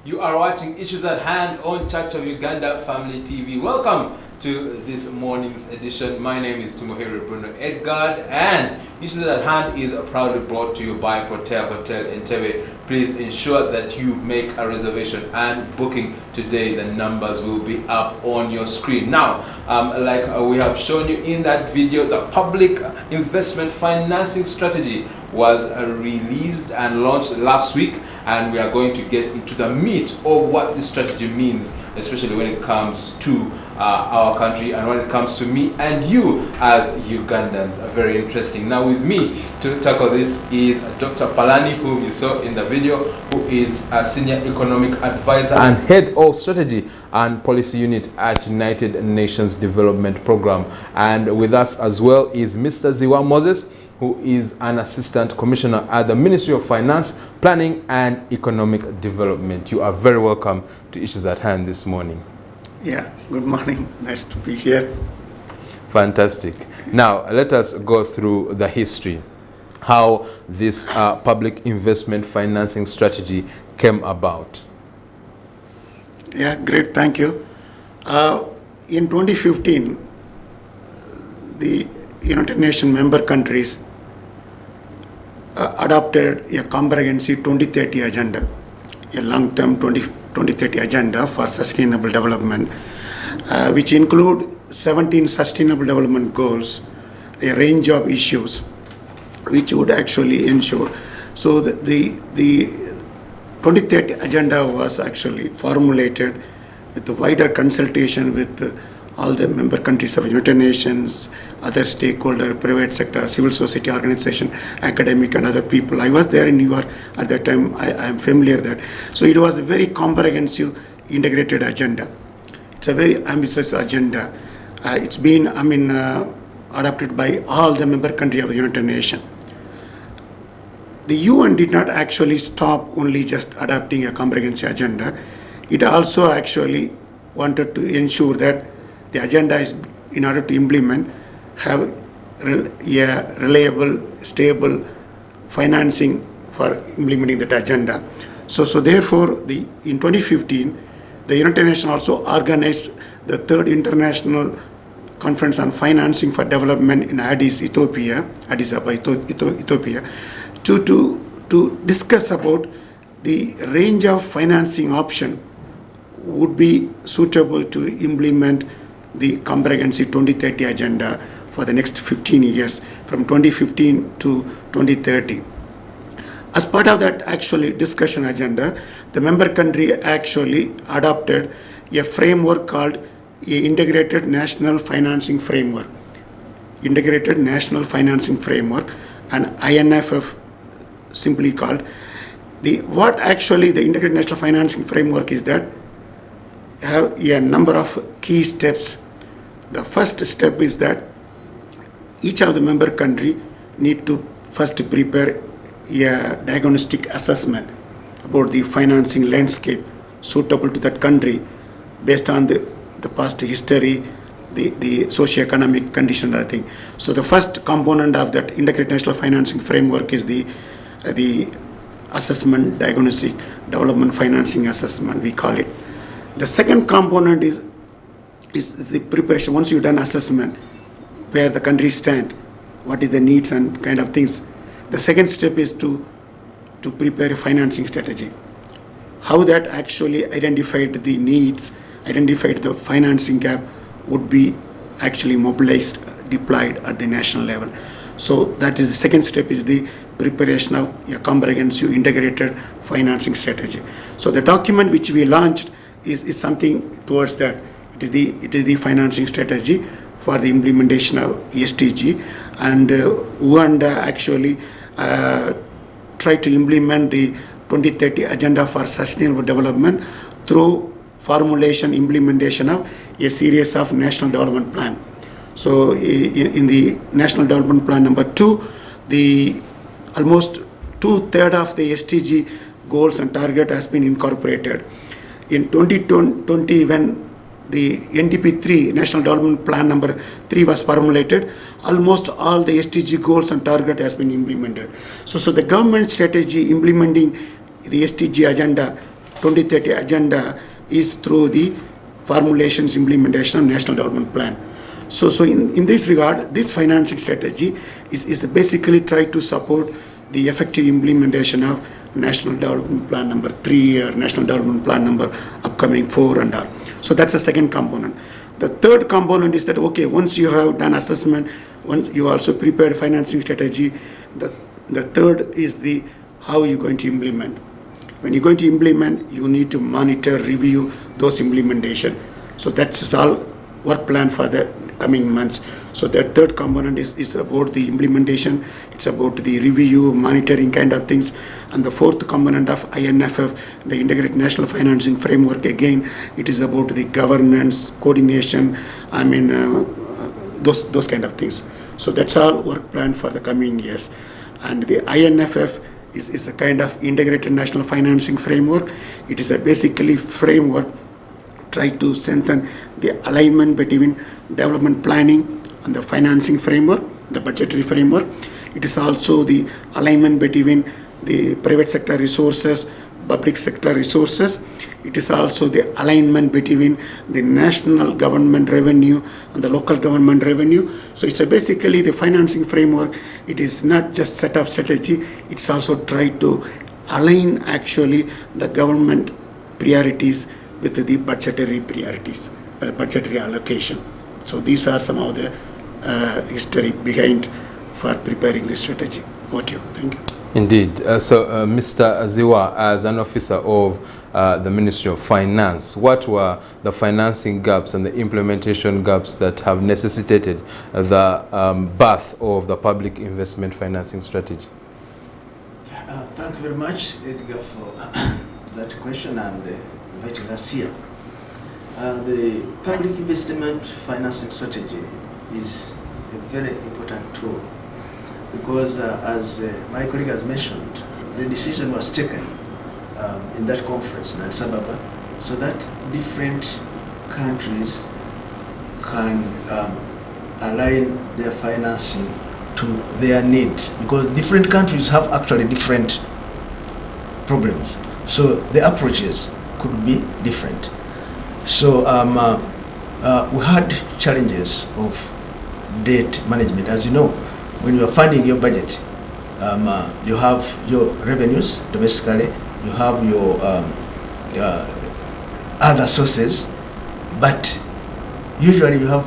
You are watching Issues at Hand on Church of Uganda Family TV. Welcome to this morning's edition. My name is Timohiro Bruno Edgard, and Issues at Hand is proudly brought to you by Protea Hotel Entebbe. Please ensure that you make a reservation and booking today. The numbers will be up on your screen. Now, like we have shown you in that video, the public investment financing strategy was released and launched last week, and we are going to get into the meat of what this strategy means, especially when it comes to our country and when it comes to me and you as Ugandans. Very interesting. Now with me to tackle this is Dr. Palani, whom you saw in the video, who is a senior economic advisor and head of strategy and policy unit at United Nations Development Program. And with us as well is Mr. Ziwa Moses, who is an assistant commissioner at the Ministry of Finance, Planning and Economic Development. You are very welcome to Issues at Hand this morning. Yeah, good morning. Nice to be here. Fantastic. Now, let us go through the history, how this public investment financing strategy came about. Yeah, great. Thank you. In 2015, the United Nations member countries adopted a comprehensive 2030 agenda, a long-term 2030 agenda for sustainable development, which include 17 sustainable development goals, a range of issues which would actually ensure. So the 2030 agenda was actually formulated with a wider consultation with all the member countries of United Nations, other stakeholder, private sector, civil society organization, academic and other people. I was there in New York at that time. I am familiar with that. So it was a very comprehensive, integrated agenda. It's a very ambitious agenda. It's been, adopted by all the member countries of the United Nations. The UN did not actually stop only just adopting a comprehensive agenda. It also actually wanted to ensure that the agenda is, in order to implement, have a reliable, stable financing for implementing that agenda. So therefore, in 2015, the United Nations also organized the third international conference on financing for development in Addis Ababa, Ethiopia, to discuss about the range of financing option would be suitable to implement the comprehensive 2030 agenda for the next 15 years, from 2015 to 2030. As part of that actually discussion agenda, the member country actually adopted a framework called Integrated National Financing Framework. Integrated National Financing Framework, and INFF simply called. What actually the Integrated National Financing Framework is that have a number of key steps. The first step is that each of the member country need to first prepare a diagnostic assessment about the financing landscape suitable to that country based on the past history, the socio-economic condition, I think. So the first component of that Integrated National Financing Framework is the assessment, diagnostic, development financing assessment, we call it. The second component is the preparation. Once you've done assessment, where the country stand, what is the needs and kind of things. The second step is to prepare a financing strategy. How that actually identified the needs, identified the financing gap would be actually mobilized, deployed at the national level. So that is the second step, is the preparation of a comprehensive integrated financing strategy. So the document which we launched is something towards that. It is the financing strategy for the implementation of SDG, and Uganda actually tried to implement the 2030 agenda for sustainable development through formulation, implementation of a series of national development plan. So in the national development plan number 2, the almost 2/3 of the SDG goals and target has been incorporated. In 2020, when the NDP 3, National Development Plan number 3 was formulated, almost all the SDG goals and target has been implemented. So the government strategy implementing the SDG agenda 2030 agenda is through the formulations, implementation of National Development Plan. So in this regard, this financing strategy is basically try to support the effective implementation of National Development Plan number 3 or National Development Plan number upcoming 4 and all. So that's the second component. The third component is that, okay, once you have done assessment, once you also prepared financing strategy, the third is the how you're going to implement. When you're going to implement, you need to monitor, review those implementation. So that's all work plan for the coming months. So the third component is about the implementation. It's about the review, monitoring kind of things. And the fourth component of INFF, the Integrated National Financing Framework, again, it is about the governance, coordination, those kind of things. So that's all work plan for the coming years. And the INFF is a kind of Integrated National Financing Framework. It is a basically framework try to strengthen the alignment between development planning and the financing framework, the budgetary framework. It is also the alignment between the private sector resources, public sector resources. It is also the alignment between the national government revenue and the local government revenue. So it's basically the financing framework. It is not just set of strategy, it's also try to align actually the government priorities with the budgetary priorities, budgetary allocation. So these are some of the history behind for preparing this strategy. Over to you. Thank you. Indeed. Mr. Ziwa, as an officer of the Ministry of Finance, what were the financing gaps and the implementation gaps that have necessitated the birth of the public investment financing strategy? Thank you very much, Edgar, for that question and inviting us here. The public investment financing strategy is a very important tool because, as my colleague has mentioned, the decision was taken in that conference in Addis Ababa so that different countries can align their financing to their needs, because different countries have actually different problems. So the approaches could be different. So we had challenges of debt management. As you know, when you are funding your budget, you have your revenues domestically, you have your other sources, but usually you have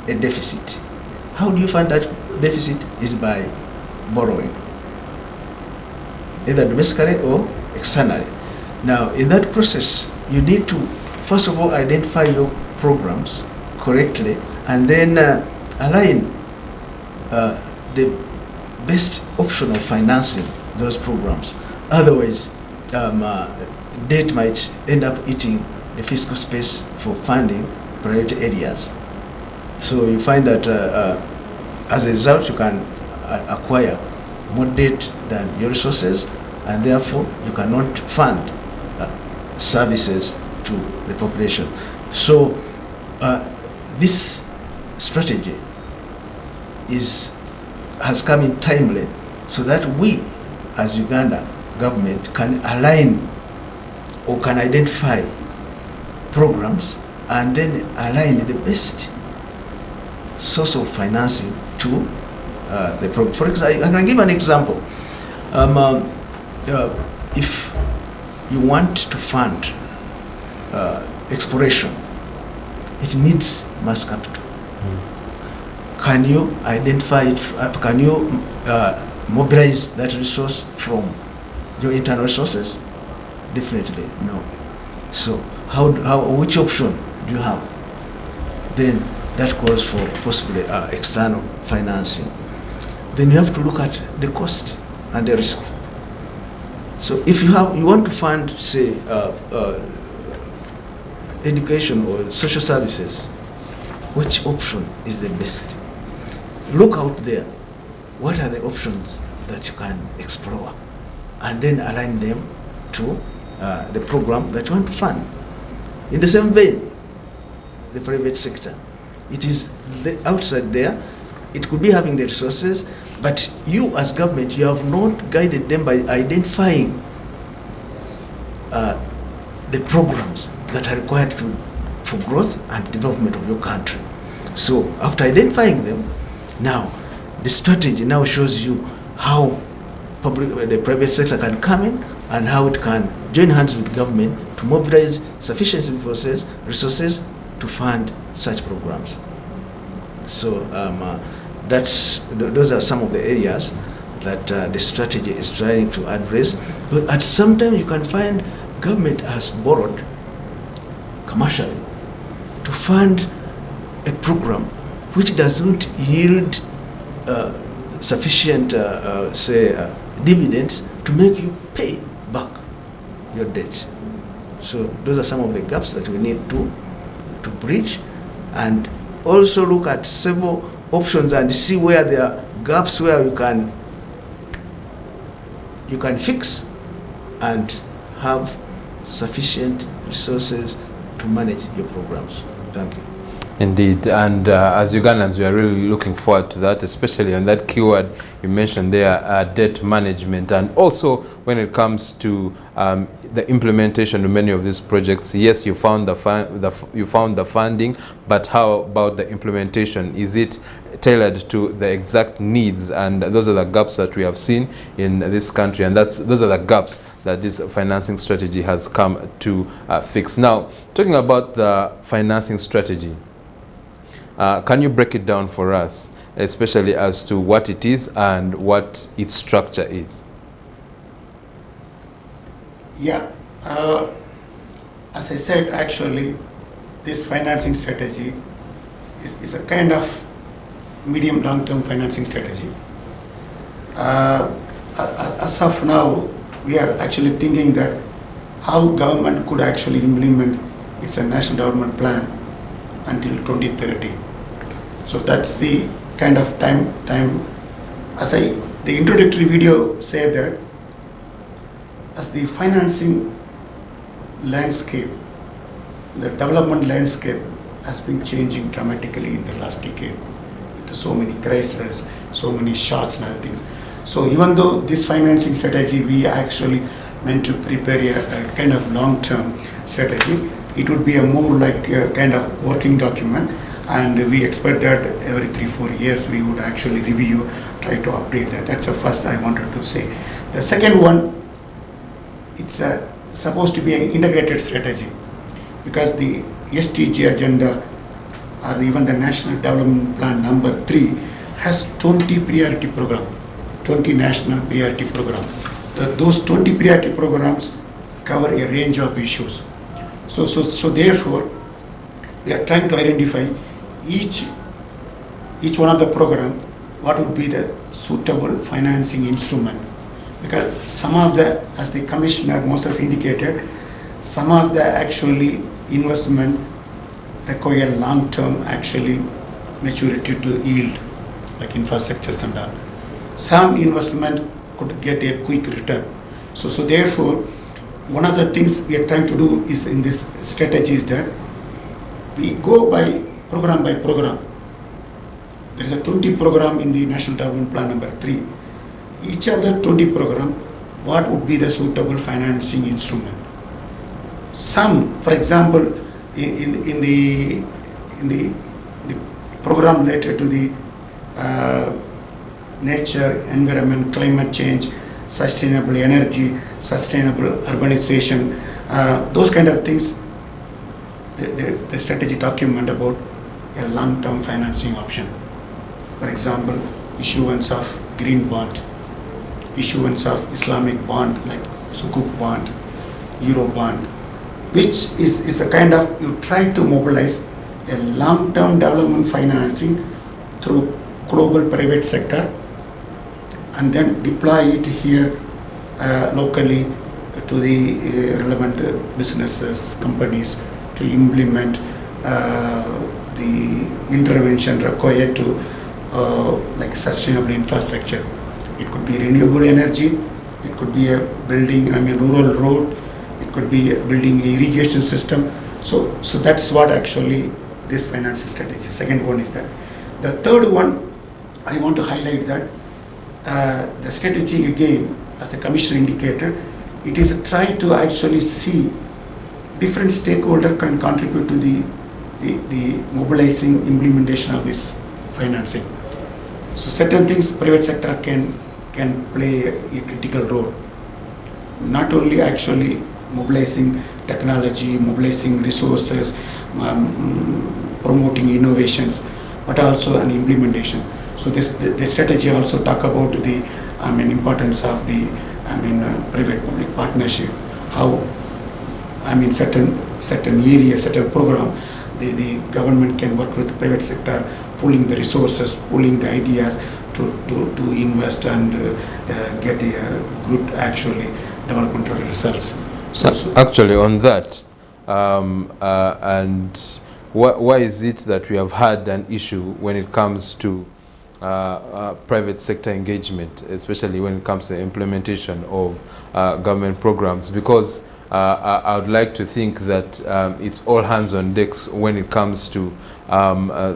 a deficit. How do you fund that deficit? Is by borrowing, either domestically or externally. Now, in that process, you need to, first of all, identify your programs correctly and then align the best option of financing those programs. Otherwise, debt might end up eating the fiscal space for funding priority areas. So you find that as a result, you can acquire more debt than your resources, and therefore you cannot fund services to the population. So this strategy has come in timely so that we, as Uganda government, can align or can identify programs and then align the best source of financing to the program. For example, I can give an example. If you want to fund exploration, it needs mass capital. Can you identify it? Can you mobilize that resource from your internal resources? Definitely no. So which option do you have? Then that calls for possibly external financing. Then you have to look at the cost and the risk. So if you want to fund, say, education or social services, which option is the best? Look out there. What are the options that you can explore? And then align them to the program that you want to fund. In the same vein, the private sector. It is outside there. It could be having the resources, but you as government, you have not guided them by identifying the programs that are required for growth and development of your country. So after identifying them, now the strategy now shows you how the private sector can come in and how it can join hands with government to mobilize sufficient resources to fund such programs. So those are some of the areas that the strategy is trying to address. But at some time you can find government has borrowed commercially to fund a program which does not yield sufficient, dividends to make you pay back your debt. So those are some of the gaps that we need to bridge, and also look at several options and see where there are gaps where you can fix and have sufficient resources to manage your programs. Thank you. Indeed, and as Ugandans, we are really looking forward to that, especially on that keyword you mentioned there, debt management, and also when it comes to the implementation of many of these projects. Yes, you found the funding, but how about the implementation? Is it tailored to the exact needs? And those are the gaps that we have seen in this country, and those are the gaps that this financing strategy has come to fix. Now, talking about the financing strategy, can you break it down for us, especially as to what it is and what its structure is? Yeah, as I said, actually, this financing strategy is a kind of medium long-term financing strategy. As of now, we are actually thinking that how government could actually implement its national development plan until 2030. So that's the kind of time. The introductory video said that as the financing landscape, the development landscape has been changing dramatically in the last decade with so many crises, so many shocks and other things. So even though this financing strategy, we actually meant to prepare a kind of long-term strategy, it would be a more like a kind of working document, and we expect that every 3-4 years we would actually review, try to update that. That's the first I wanted to say. The second one, it's supposed to be an integrated strategy, because the SDG agenda or even the National Development Plan number 3 has 20 priority program, 20 national priority program. Those 20 priority programs cover a range of issues. So therefore, we are trying to identify each one of the program, what would be the suitable financing instrument. Because some of the, as the Commissioner Moses indicated, some of the actually investment require long-term actually maturity to yield, like infrastructures and all. Some investment could get a quick return. So therefore, one of the things we are trying to do is in this strategy is that we go by program. There is a 20 program in the National Development Plan number 3. Each of the 20 program, what would be the suitable financing instrument? Some, for example, in the program related to the nature, environment, climate change, sustainable energy, sustainable urbanization, those kind of things, the strategy document about a long-term financing option. For example, issuance of green bond, issuance of Islamic bond like Sukuk bond, Euro bond, which is a kind of, you try to mobilize a long-term development financing through global private sector and then deploy it here locally to the relevant businesses, companies to implement the intervention required to like sustainable infrastructure. It could be renewable energy, it could be a building, rural road, it could be building irrigation system. So that's what actually this financing strategy. Second one is that. The third one, I want to highlight that the strategy again, as the Commissioner indicated, it is trying to actually see different stakeholder can contribute to the mobilizing implementation of this financing. So certain things private sector can play a critical role. Not only actually mobilizing technology, mobilizing resources, promoting innovations, but also an implementation. So the strategy also talk about the importance of the private-public partnership. How certain areas, certain program, the government can work with the private sector, pooling the resources, pooling the ideas to invest and get a good actually developmental results. So actually on that, and why is it that we have had an issue when it comes to private sector engagement, especially when it comes to the implementation of government programs? Because I would like to think that it's all hands on decks when it comes to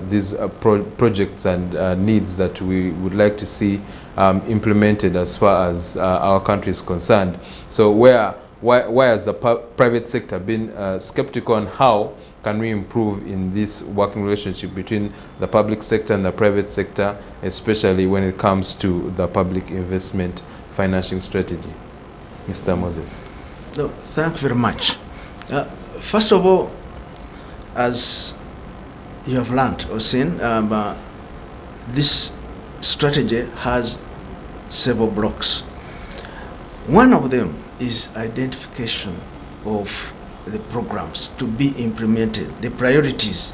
these projects and needs that we would like to see implemented as far as our country is concerned. So why has the private sector been skeptical on how can we improve in this working relationship between the public sector and the private sector, especially when it comes to the public investment financing strategy? Mr. Moses. No, thank you very much. First of all, as you have learned or seen, this strategy has several blocks. One of them is identification of the programs to be implemented, the priorities.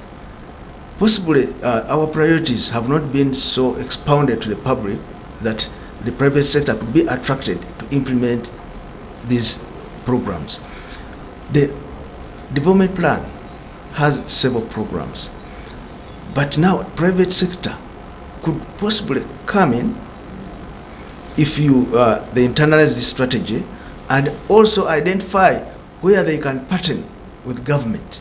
Possibly our priorities have not been so expounded to the public that the private sector could be attracted to implement these programs. The development plan has several programs, but now private sector could possibly come in if they internalize this strategy and also identify where they can partner with government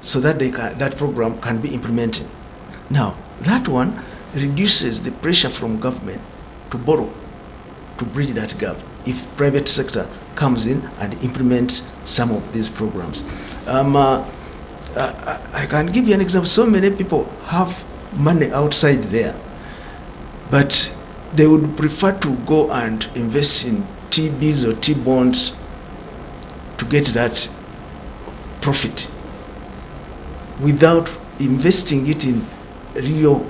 so that that program can be implemented. Now, that one reduces the pressure from government to borrow, to bridge that gap, if private sector comes in and implements some of these programs. I can give you an example. So many people have money outside there, but they would prefer to go and invest in T-bills or T-bonds to get that profit without investing it in real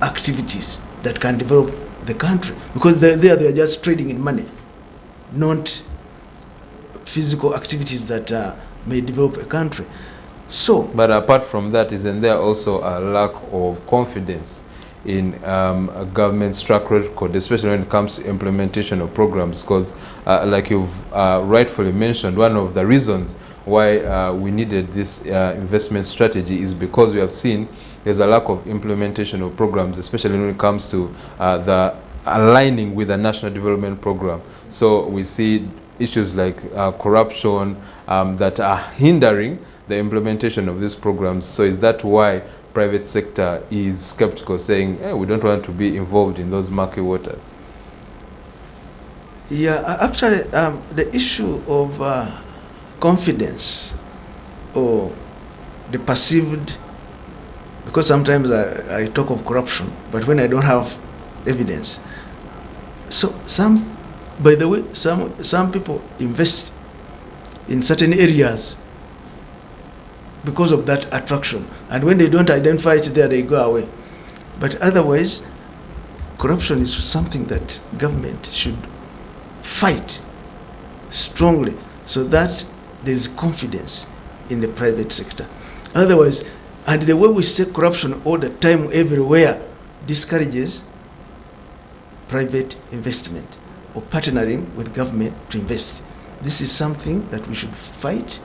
activities that can develop the country, because they are just trading in money, not physical activities that may develop a country. So, but apart from that, isn't there also a lack of confidence in a government's track record, especially when it comes to implementation of programs? Because like you've rightfully mentioned, one of the reasons why we needed this investment strategy is because we have seen there's a lack of implementation of programs, especially when it comes to the aligning with the national development program. So we see issues like corruption that are hindering the implementation of these programs. So is that why private sector is skeptical, saying, hey, we don't want to be involved in those murky waters? Yeah, actually, the issue of confidence or the perceived, because sometimes I talk of corruption, but when I don't have evidence. So by the way, some people invest in certain areas because of that attraction, and when they don't identify it there, they go away. But otherwise, corruption is something that government should fight strongly so that there is confidence in the private sector. Otherwise, and the way we say corruption all the time, everywhere, discourages private investment or partnering with government to invest. This is something that we should fight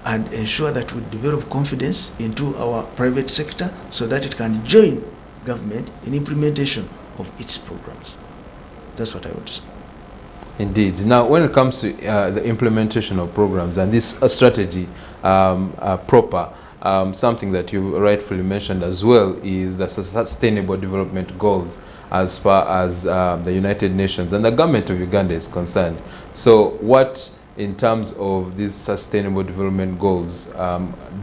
and ensure that we develop confidence into our private sector so that it can join government in implementation of its programs. That's what I would say. Indeed. Now, when it comes to the implementation of programs and this strategy proper, something that you rightfully mentioned as well is the Sustainable Development Goals. as far as the United Nations and the government of Uganda is concerned. So what, in terms of these sustainable development goals,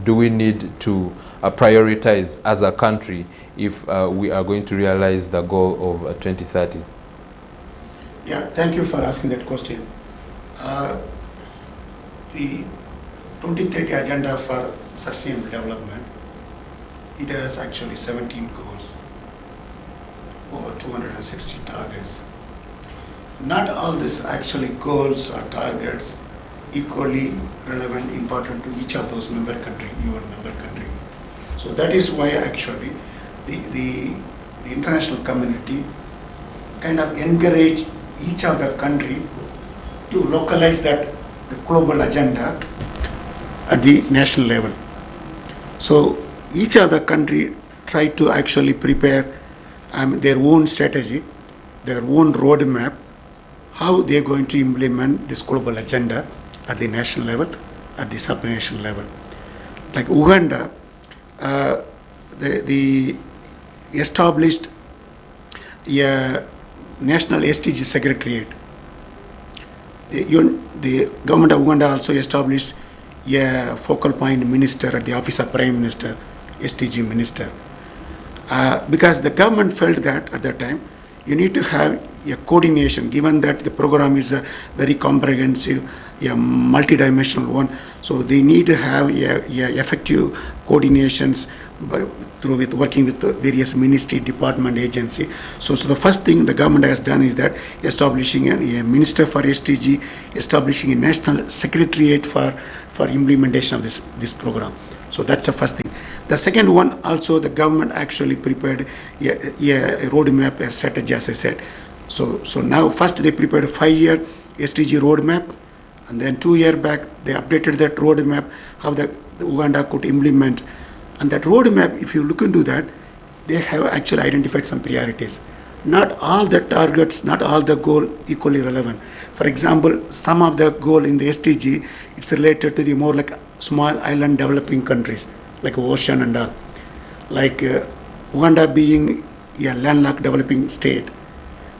do we need to prioritize as a country if we are going to realize the goal of 2030? Yeah, thank you for asking that question. The 2030 Agenda for Sustainable Development, it has actually 17 goals, over 260 targets. Not all these actually goals or targets equally relevant, important to each of those member country, UN member country. So that is why actually the international community kind of encourage each of the country to localize that the global agenda at the national level. So each of the country try to actually prepare their own strategy, their own roadmap, how they are going to implement this global agenda at the national level, at the sub-national level. Like Uganda, the established a national SDG secretariat. The government of Uganda also established a focal point minister at the office of Prime Minister, SDG minister. Because the government felt that at that time, you need to have a coordination, given that the program is a very comprehensive, a multidimensional one. So they need to have a effective coordinations with working with the various ministry, department, agency. So the first thing the government has done is that establishing a minister for SDG, establishing a national secretariat for implementation of this program. So that's the first thing. The second one, also the government actually prepared a roadmap, a strategy, as I said. So now first they prepared a 5-year SDG roadmap, and then 2 years back they updated that roadmap, how the Uganda could implement. And that roadmap, if you look into that, they have actually identified some priorities. Not all the targets, not all the goal equally relevant. For example, some of the goal in the SDG, it's related to the more like small island developing countries, like ocean and all. Like Uganda being a landlocked developing state,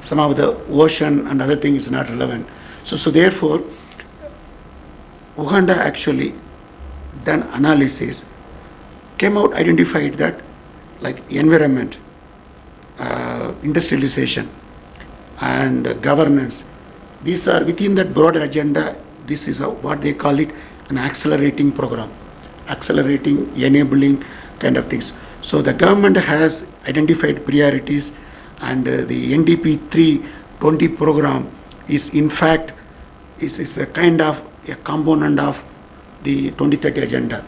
some of the ocean and other things is not relevant. So therefore, Uganda actually done analysis, came out, identified that like environment, industrialization and governance, these are within that broader agenda. This is what they call it an accelerating program, accelerating, enabling kind of things. So the government has identified priorities, and the UNDP 320 program is in fact is a kind of a component of the 2030 agenda.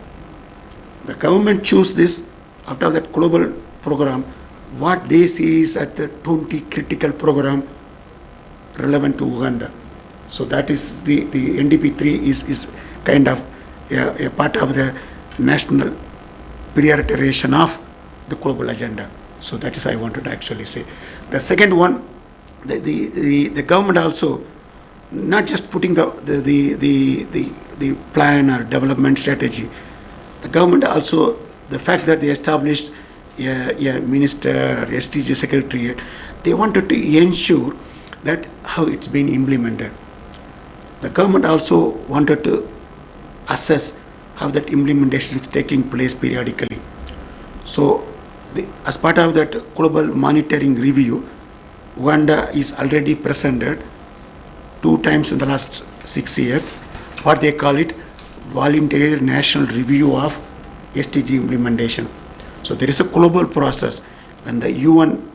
The government choose this after that global program. What they see is at the 20 critical program relevant to Uganda. So that is the NDP 3 is kind of a part of the national prioritization of the global agenda. So that is I wanted to actually say. The second one, the government also not just putting the plan or development strategy. The government also, the fact that they established a minister or SDG secretariat, they wanted to ensure that how it's been implemented. The government also wanted to assess how that implementation is taking place periodically. So as part of that global monitoring review, Uganda is already presented 2 times in the last 6 years, what they call it voluntary national review of SDG implementation. So there is a global process. When the UN,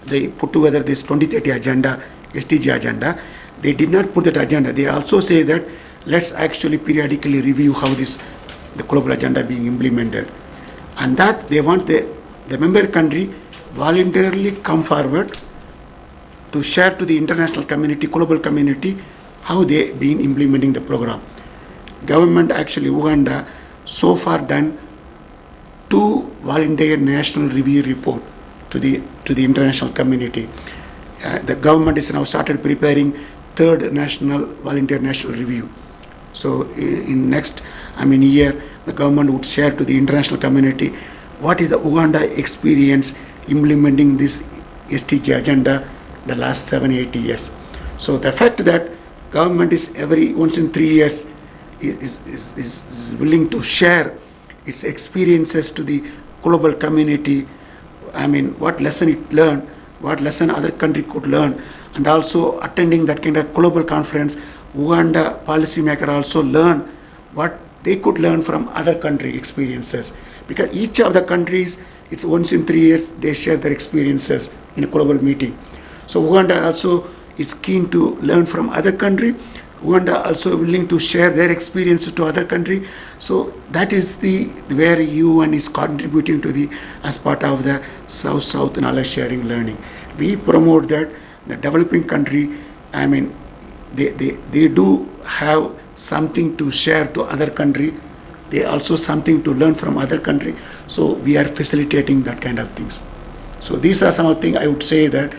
they put together this 2030 agenda, SDG agenda, they did not put that agenda. They also say that let's actually periodically review how the global agenda being implemented. And that they want the member country voluntarily come forward to share to the international community, global community, how they been implementing the program. Government actually, Uganda, so far done 2 voluntary national review report to the international community. The government is now started preparing 3rd national voluntary national review. So in next year, the government would share to the international community what is the Uganda experience implementing this SDG agenda the last 7-8 years. So the fact that government is every once in 3 years is willing to share its experiences to the global community. I mean, what lesson it learned, what lesson other country could learn, and also attending that kind of global conference, Uganda policymaker also learn what they could learn from other country experiences. Because each of the countries, it's once in 3 years, they share their experiences in a global meeting. So Uganda also is keen to learn from other country. Uganda also willing to share their experiences to other country. So that is the where UN is contributing to the as part of the South-South knowledge sharing learning. We promote that the developing country, I mean, they do have something to share to other country. They also something to learn from other country. So we are facilitating that kind of things. So these are some of the things I would say that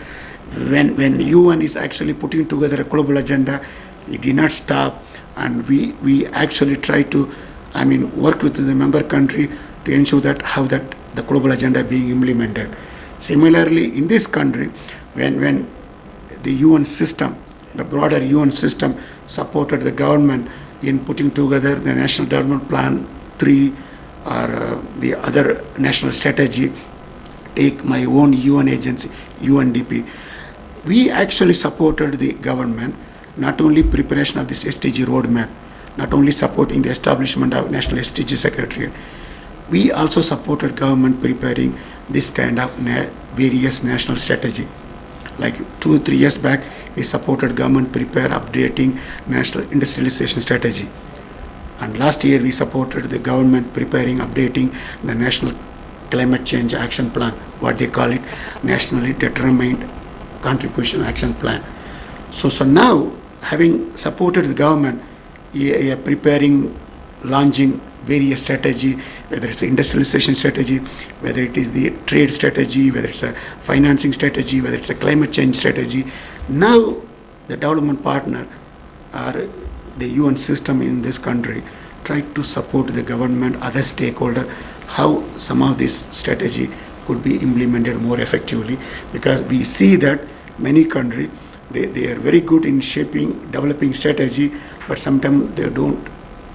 when UN is actually putting together a global agenda, it did not stop, and we actually try to, I mean, work with the member country to ensure that how that the global agenda being implemented. Similarly, in this country, when the UN system, the broader UN system supported the government in putting together the National Development Plan 3 or the other national strategy, take my own UN agency, UNDP, we actually supported the government, not only preparation of this SDG roadmap, not only supporting the establishment of National SDG Secretariat, we also supported government preparing this kind of various national strategy. Like 2 or 3 years back, we supported government prepare updating national industrialization strategy. And last year we supported the government preparing, updating the national climate change action plan, what they call it, nationally determined contribution action plan. So now, having supported the government, preparing, launching various strategy, whether it's industrialization strategy, whether it is the trade strategy, whether it's a financing strategy, whether it's a climate change strategy. Now the development partner or the UN system in this country try to support the government, other stakeholder, how some of this strategy could be implemented more effectively, because we see that many countries, they are very good in shaping, developing strategy, but sometimes they don't,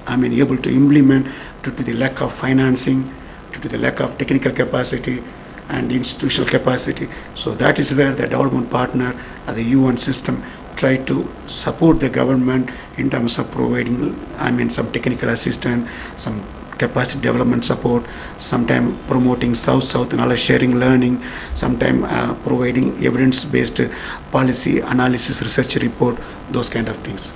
able to implement due to the lack of financing, due to the lack of technical capacity and institutional capacity. So that is where the development partner or the UN system try to support the government in terms of providing, some technical assistance, some capacity development support, sometimes promoting South-South knowledge sharing learning, sometimes providing evidence-based policy analysis, research report, those kind of things.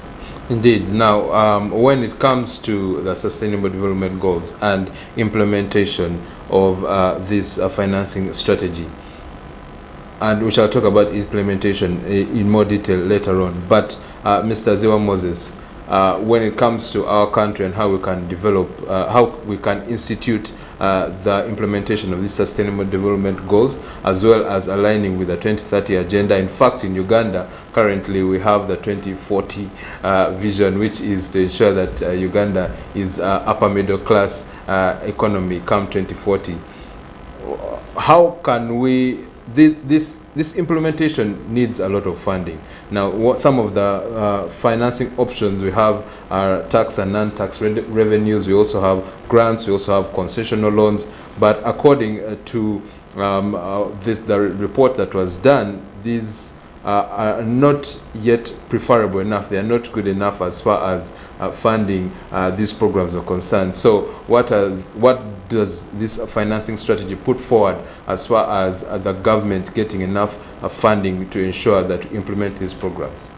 Indeed. Now, when it comes to the Sustainable Development Goals and implementation of this financing strategy, and we shall talk about implementation in more detail later on, but Mr. Zewa Moses, when it comes to our country and how we can develop, how we can institute the implementation of these Sustainable Development Goals, as well as aligning with the 2030 agenda. In fact, in Uganda, currently we have the 2040 vision, which is to ensure that Uganda is upper middle class economy come 2040. How can we, this implementation needs a lot of funding. Now, what some of the financing options we have are tax and non-tax revenues. We also have grants. We also have concessional loans. But according to the report that was done, these are not yet preferable enough. They are not good enough as far as funding these programs are concerned. So what does this financing strategy put forward as far as the government getting enough funding to ensure that we implement these programs?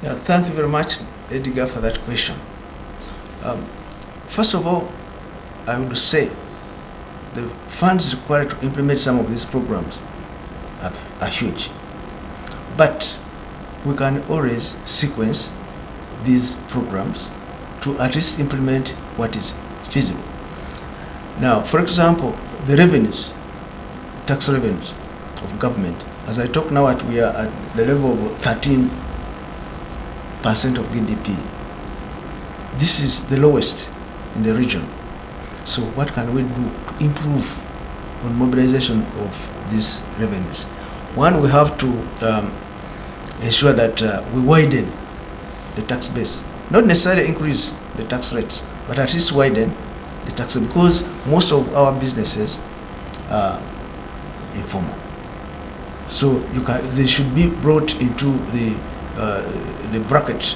Yeah, thank you very much, Edgar, for that question. First of all, I would say the funds required to implement some of these programs are huge. But we can always sequence these programs to at least implement what is feasible. Now, for example, the revenues, tax revenues of government, as I talk now, we are at the level of 13% of GDP. This is the lowest in the region. So what can we do to improve on mobilization of these revenues? One, we have to ensure that we widen the tax base, not necessarily increase the tax rates, but at least widen the tax, because most of our businesses are informal. So they should be brought into the bracket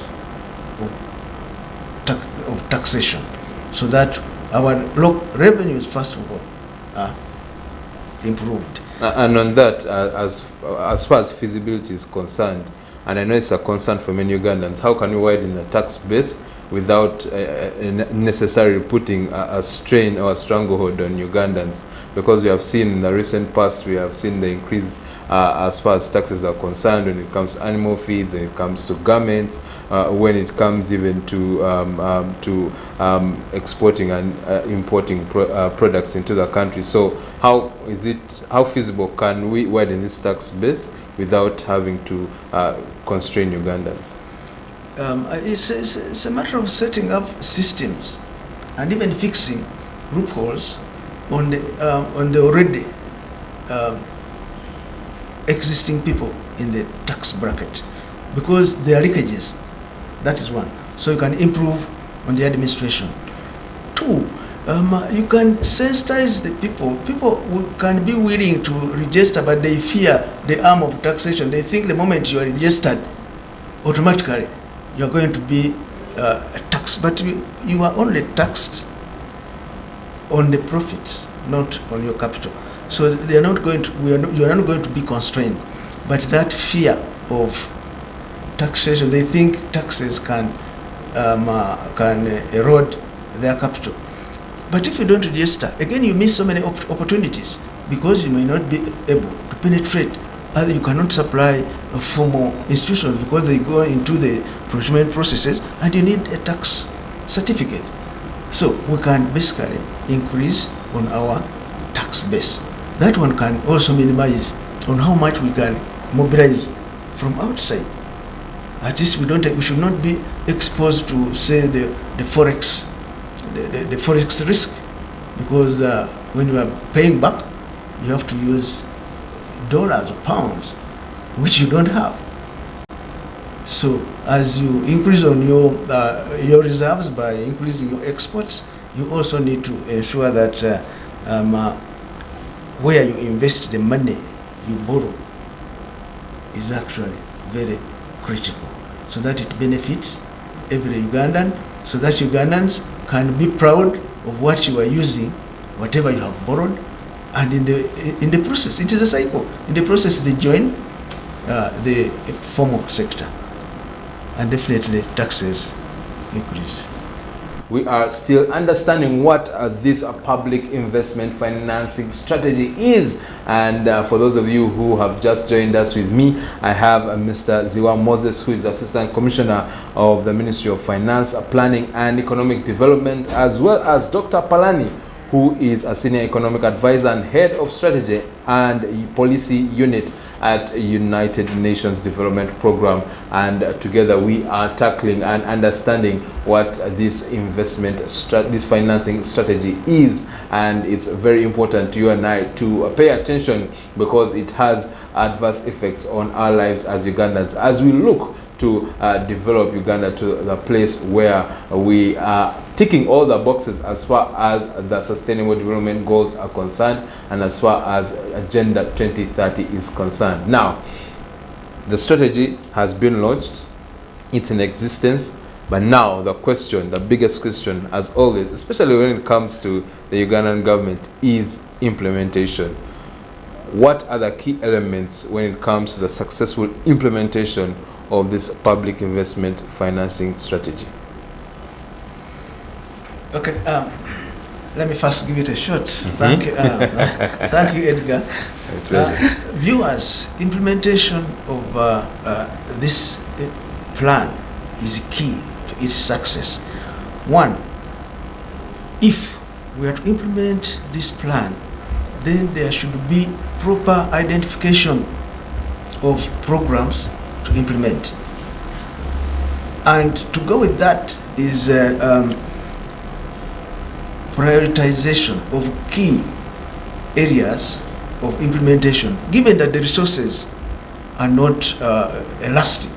of taxation, so that our revenues, first of all, are improved. And on that, as far as feasibility is concerned, and I know it's a concern for many Ugandans, how can we widen the tax base without necessarily putting a strain or a stranglehold on Ugandans? Because we have seen in the recent past, we have seen the increase as far as taxes are concerned when it comes to animal feeds, when it comes to garments, when it comes even to exporting and importing products into the country. So how feasible can we widen this tax base without having to constrain Ugandans? It's a matter of setting up systems and even fixing loopholes on the already existing people in the tax bracket, because there are leakages. That is one. So you can improve on the administration. Two, you can sensitize the people. People can be willing to register, but they fear the arm of taxation. They think the moment you are registered, automatically you are going to be taxed. But you are only taxed on the profits, not on your capital. So they are not going to. You are not going to be constrained. But that fear of taxation, they think taxes can erode their capital. But if you don't register, again you miss so many opportunities, because you may not be able to penetrate. Either you cannot supply formal institutions because they go into the procurement processes, and you need a tax certificate. So we can basically increase on our tax base. That one can also minimize on how much we can mobilize from outside. At least we should not be exposed to, say, the forex risk, because when you are paying back, you have to use dollars or pounds, which you don't have. So as you increase on your reserves by increasing your exports, you also need to ensure that where you invest the money you borrow is actually very critical, so that it benefits every Ugandan, so that Ugandans can be proud of what you are using, whatever you have borrowed, and in the process, it is a cycle. In the process, they join the formal sector, and definitely taxes increase. We are still understanding what this public investment financing strategy is. And for those of you who have just joined us with me, I have Mr. Ziwa Moses, who is Assistant Commissioner of the Ministry of Finance, Planning and Economic Development, as well as Dr. Palani, who is a Senior Economic Advisor and Head of Strategy and Policy Unit at United Nations Development Program, and together we are tackling and understanding what this this financing strategy is. And it's very important to you and I to pay attention, because it has adverse effects on our lives as Ugandans as we look to develop Uganda to the place where we are ticking all the boxes as far as the Sustainable Development Goals are concerned, and as far as Agenda 2030 is concerned. Now, the strategy has been launched, it's in existence, but now the question, the biggest question as always, especially when it comes to the Ugandan government, is implementation. What are the key elements when it comes to the successful implementation of this public investment financing strategy? Okay, let me first give it a shot. Thank you, Edgar. Viewers, implementation of this plan is key to its success. One, if we are to implement this plan, then there should be proper identification of programs to implement. And to go with that is prioritization of key areas of implementation, given that the resources are not elastic.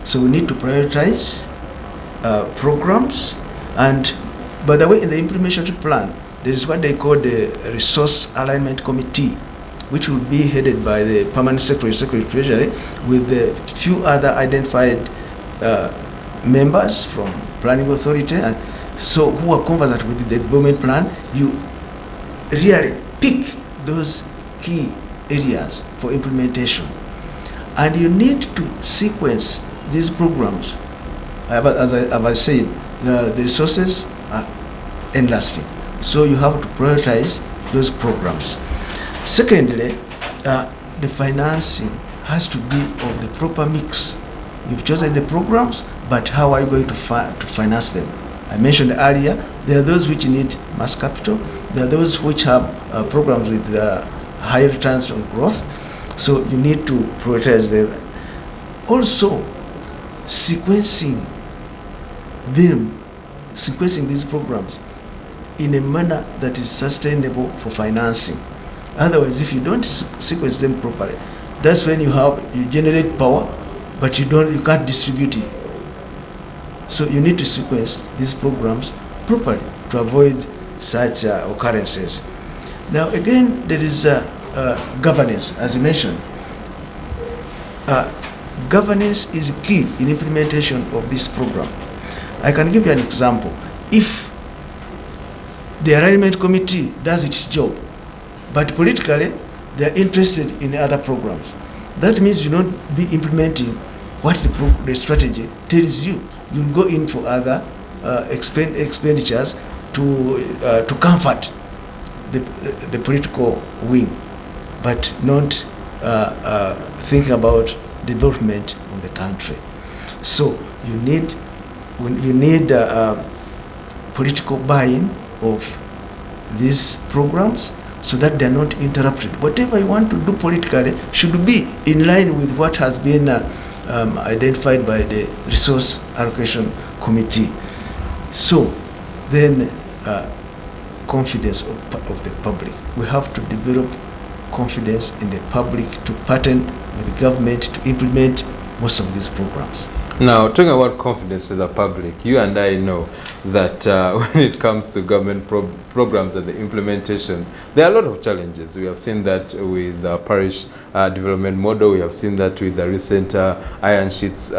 So we need to prioritize programs. And by the way, in the implementation plan, there is what they call the Resource Alignment Committee, which will be headed by the Permanent Secretary, Secretary of Treasury, with a few other identified members from Planning Authority, and so who are conversant with the development plan. You really pick those key areas for implementation, and you need to sequence these programs. As I said, the resources are inelastic, so you have to prioritize those programs. Secondly, the financing has to be of the proper mix. You've chosen the programs, but how are you going to finance them? I mentioned earlier, there are those which need mass capital, there are those which have programs with high returns on growth, so you need to prioritize them. Also, sequencing these programs in a manner that is sustainable for financing. Otherwise, if you don't sequence them properly, that's when you generate power, but you can't distribute it. So you need to sequence these programs properly to avoid such occurrences. Now again, there is governance, as you mentioned. Governance is key in implementation of this program. I can give you an example. If the alignment committee does its job, but politically they are interested in other programs, that means you don't be implementing what the strategy tells you. You'll go in for other expenditures to comfort the political wing, but not think about development of the country. So you need political buy-in of these programs so that they're not interrupted. Whatever you want to do politically should be in line with what has been identified by the Resource Allocation Committee. So then confidence of the public. We have to develop confidence in the public to partner with the government to implement most of these programs. Now, talking about confidence to the public, you and I know that when it comes to government programs and the implementation, there are a lot of challenges. We have seen that with the parish development model. We have seen that with the recent Iron Sheets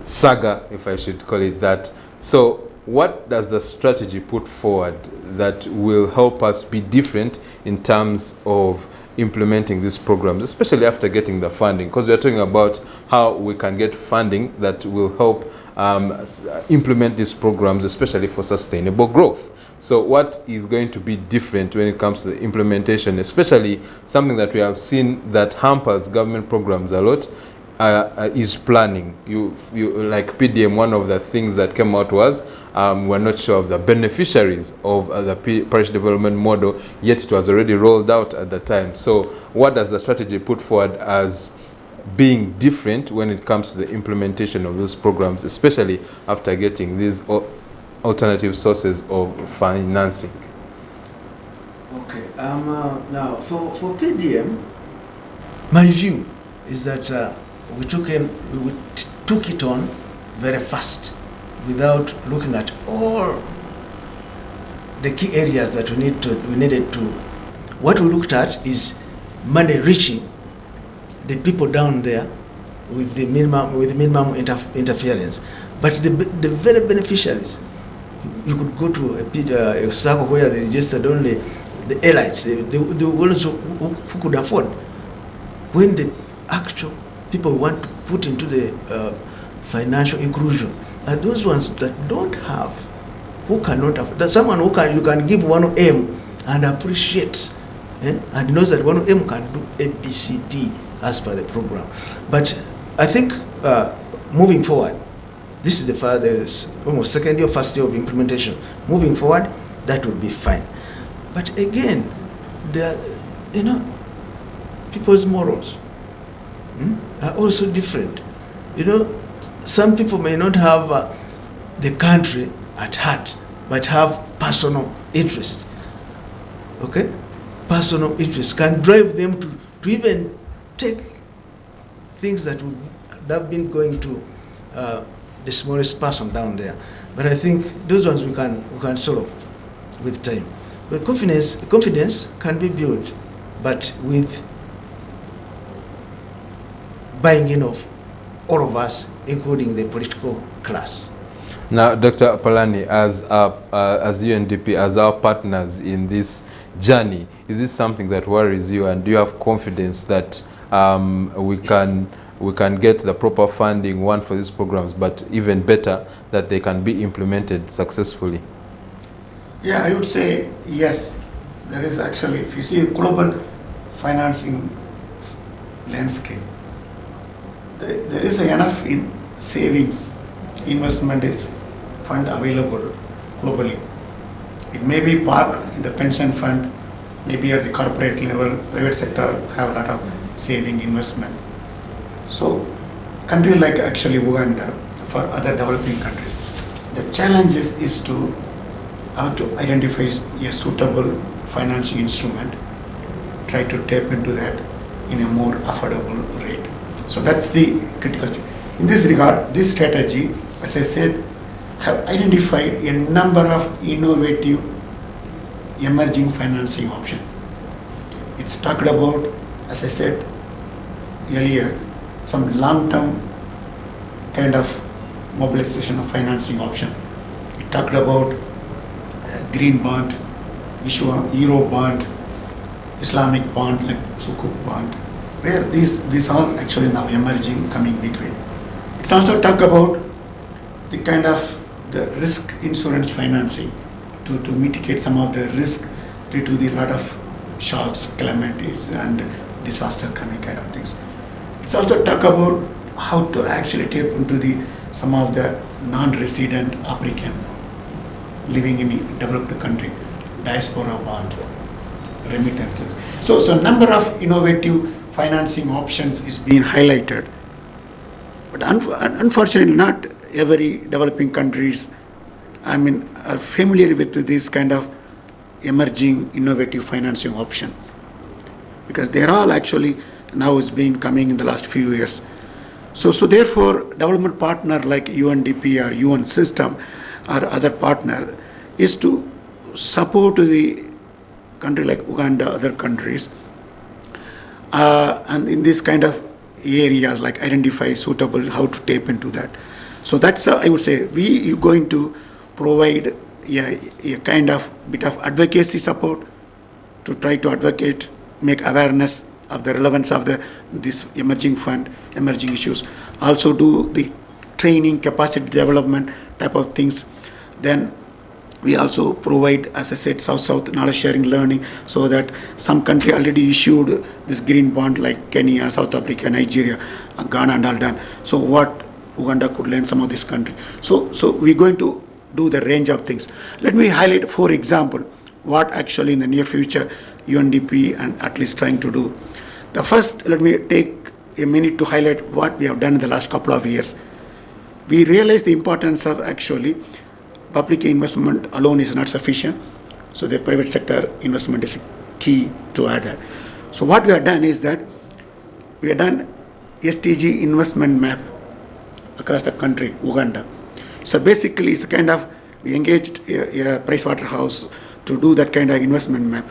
saga, if I should call it that. So what does the strategy put forward that will help us be different in terms of implementing these programs, especially after getting the funding? Because we are talking about how we can get funding that will help implement these programs, especially for sustainable growth. So what is going to be different when it comes to the implementation, especially something that we have seen that hampers government programs a lot, is planning. You like PDM, one of the things that came out was we're not sure of the beneficiaries of the parish development model, yet it was already rolled out at the time. So what does the strategy put forward as being different when it comes to the implementation of those programs, especially after getting these alternative sources of financing? Okay, now for PDM, my view is that we took it on very fast without looking at all the key areas that we needed to. What we looked at is money reaching the people down there with the minimum interference. But the very beneficiaries, you could go to a circle where they registered only the elites, the ones who could afford. When the actual people want to put into the financial inclusion are those ones that don't have, who cannot afford. That someone you can give 1M and appreciate, and knows that 1M can do A, B, C, D as per the program. But I think moving forward, this is the almost second year, first year of implementation. Moving forward, that would be fine. But again, people's morals are also different. Some people may not have the country at heart, but have personal interest. Okay? personal interest can drive them to even take things that would have been going to the smallest person down there. But I think those ones we can solve with time. But confidence can be built, but with buying in of all of us, including the political class. Now, Dr. Palani, as UNDP, as our partners in this journey, is this something that worries you, and do you have confidence that we can get the proper funding, one, for these programs, but even better, that they can be implemented successfully? Yeah, I would say yes. There is actually, if you see global financing landscape, there is enough in savings, investment is fund available globally. It may be parked in the pension fund, maybe at the corporate level, private sector have a lot of saving investment. So country like actually Uganda, for other developing countries, the challenge is to how to identify a suitable financing instrument, try to tap into that in a more affordable rate. So that's the critical. In this regard, this strategy, as I said, have identified a number of innovative emerging financing options. It's talked about, as I said earlier, some long-term kind of mobilization of financing option. It talked about green bond, issue of euro bond, Islamic bond like Sukuk bond, where these are actually now emerging, coming big way. It's also talk about the kind of the risk insurance financing to mitigate some of the risk due to the lot of shocks, calamities and disaster coming kind of things. It's also talk about how to actually tap into some of the non-resident African living in a developed country, diaspora bond, remittances. So number of innovative financing options is being highlighted. But unfortunately, not every developing countries, are familiar with this kind of emerging innovative financing option, because they're all actually now is been coming in the last few years. So therefore, development partner like UNDP or UN system or other partner is to support the country like Uganda, other countries, and in this kind of areas like identify suitable how to tap into that. So that's I would say we are going to provide a kind of bit of advocacy support to try to advocate, make awareness of the relevance of this emerging fund, emerging issues. Also do the training, capacity development type of things. Then we also provide, as I said, South-South knowledge sharing learning, so that some country already issued this green bond like Kenya, South Africa, Nigeria, Ghana and all done. So what Uganda could learn some of this country. So we're going to do the range of things. Let me highlight, for example, what actually in the near future UNDP and at least trying to do. The first, let me take a minute to highlight what we have done in the last couple of years. We realize the importance of actually public investment alone is not sufficient. So the private sector investment is key to add that. So what we have done is that we have done SDG investment map across the country, Uganda. So basically it's kind of, we engaged a Pricewaterhouse to do that kind of investment map.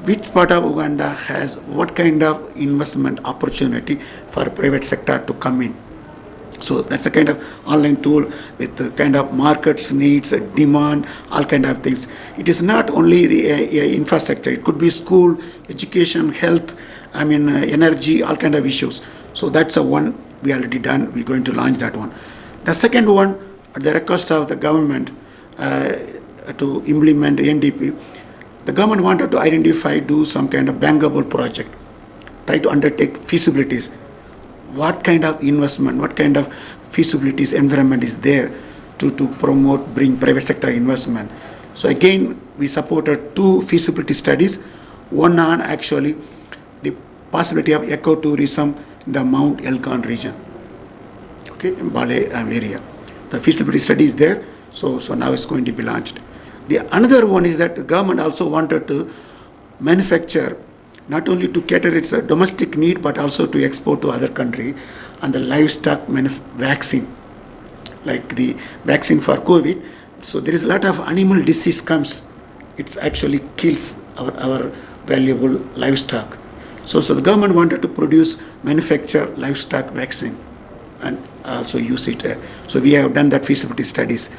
Which part of Uganda has what kind of investment opportunity for private sector to come in. So that's a kind of online tool with the kind of markets, needs, demand, all kind of things. It is not only the infrastructure, it could be school, education, health, energy, all kind of issues. So that's a one we already done. We're going to launch that one. The second one, at the request of the government to implement UNDP, the government wanted to identify, do some kind of bankable project, try to undertake feasibilities. What kind of investment, what kind of feasibilities environment is there to promote, bring private sector investment. So again, we supported 2 feasibility studies, one on actually the possibility of ecotourism in the Mount Elgon region, okay, in Bale area. The feasibility study is there, so now it's going to be launched. The another one is that the government also wanted to manufacture not only to cater its domestic need but also to export to other country, and the livestock vaccine, like the vaccine for COVID. So there is a lot of animal disease comes, it actually kills our valuable livestock. So the government wanted to manufacture livestock vaccine and also use it. So we have done that feasibility studies.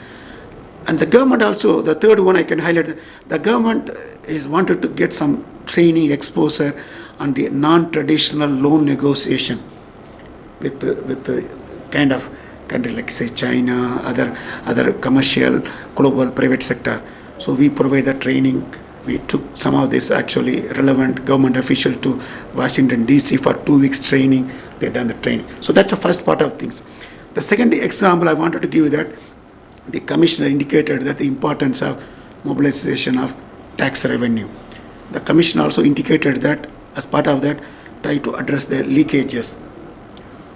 And the government also, the third one I can highlight, the government is wanted to get some training exposure on the non-traditional loan negotiation with the kind of country like say China, other commercial, global, private sector. So we provide the training. We took some of this actually relevant government official to Washington DC for 2 weeks training. They done the training. So that's the first part of things. The second example I wanted to give you that the commissioner indicated that the importance of mobilization of tax revenue. The commission also indicated that as part of that, try to address the leakages.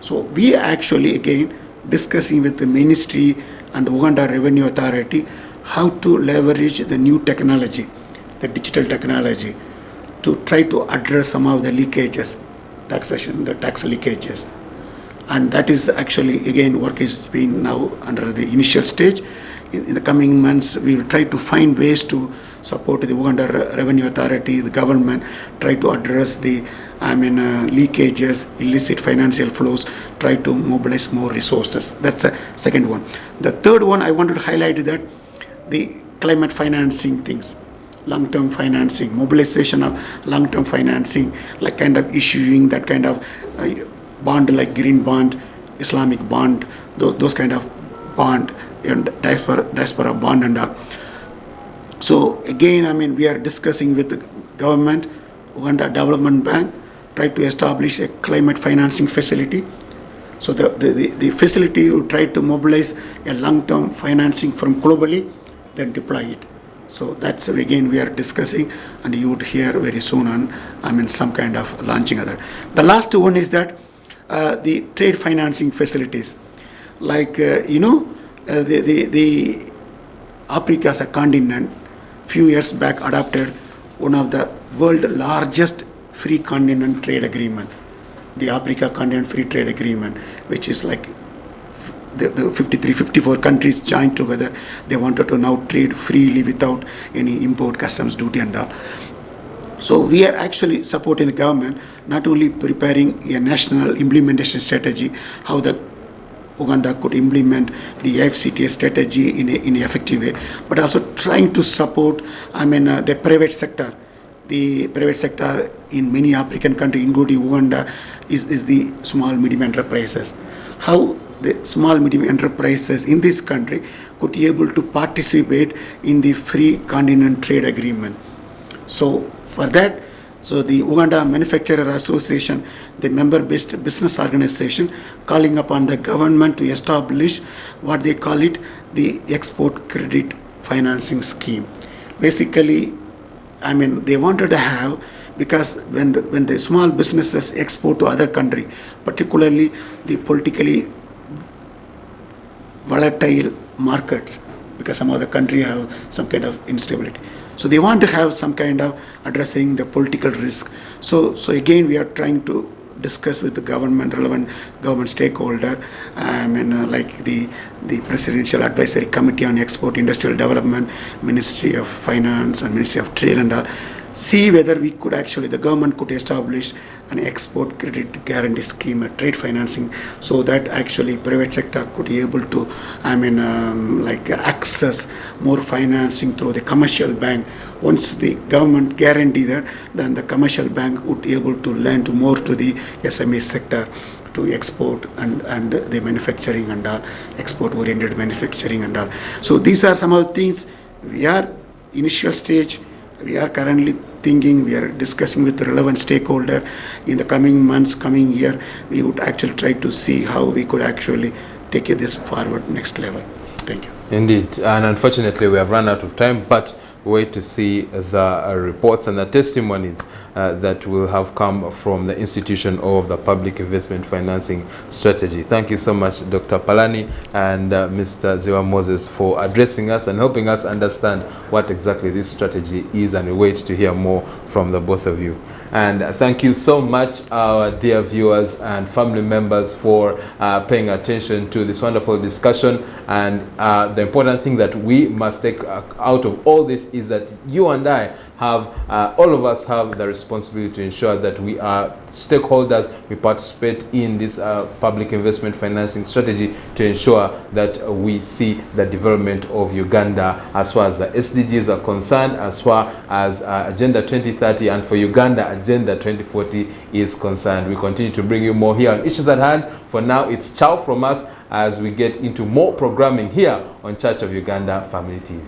So we actually again discussing with the ministry and Uganda Revenue Authority how to leverage the new technology, the digital technology, to try to address some of the leakages, taxation, the tax leakages. And that is actually again work is being now under the initial stage. In the coming months, we will try to find ways to support the Uganda Revenue Authority, the government, try to address the leakages, illicit financial flows, try to mobilize more resources. That's the second one. The third one I wanted to highlight is that the climate financing things, long-term financing, mobilization of long-term financing, like kind of issuing that kind of bond like green bond, Islamic bond, those kind of bond, and diaspora bond and all. So again, we are discussing with the government, Uganda Development Bank, try to establish a climate financing facility. So the facility will try to mobilize a long-term financing from globally, then deploy it. So that's again we are discussing, and you would hear very soon on some kind of launching other. The last one is that the trade financing facilities, like the Africa as a continent, few years back adopted one of the world largest free continent trade agreement, the Africa Continent Free Trade Agreement, which is like the 54 countries joined together. They wanted to now trade freely without any import customs duty and all. So we are actually supporting the government, not only preparing a national implementation strategy, how the Uganda could implement the FCTA strategy in an effective way, but also trying to support the private sector. The private sector in many African countries, including Uganda, is the small medium enterprises. How the small medium enterprises in this country could be able to participate in the free continent trade agreement. So for that, so the Uganda Manufacturer Association, the member-based business organization, calling upon the government to establish what they call it, the export credit financing scheme. Basically, they wanted to have, because when the small businesses export to other country, particularly the politically volatile markets, because some of the country have some kind of instability. So they want to have some kind of addressing the political risk. So again, we are trying to discuss with the government, relevant government stakeholder, like the Presidential Advisory Committee on Export Industrial Development, Ministry of Finance and Ministry of Trade and all, see whether we could actually, the government could establish an export credit guarantee scheme, a trade financing, so that actually private sector could be able to, access more financing through the commercial bank. Once the government guarantee that, then the commercial bank would be able to lend more to the SME sector to export and the manufacturing and all, export-oriented manufacturing and all. So these are some of the things. We are initial stage. We are currently thinking, we are discussing with the relevant stakeholder. In the coming months, coming year, we would actually try to see how we could actually take this forward next level. Thank you. Indeed, and unfortunately we have run out of time, but wait to see the reports and the testimonies that will have come from the institution of the Public Investment Financing Strategy. Thank you so much, Dr. Palani and Mr. Ziwa Moses, for addressing us and helping us understand what exactly this strategy is, and we wait to hear more from the both of you. And thank you so much, our dear viewers and family members, for paying attention to this wonderful discussion. And the important thing that we must take out of all this is that you and I have, all of us have the responsibility to ensure that we are stakeholders, we participate in this public investment financing strategy to ensure that we see the development of Uganda as far as the SDGs are concerned, as far as Agenda 2030, and for Uganda, Agenda 2040 is concerned. We continue to bring you more here on Issues at Hand. For now, it's ciao from us as we get into more programming here on Church of Uganda Family TV.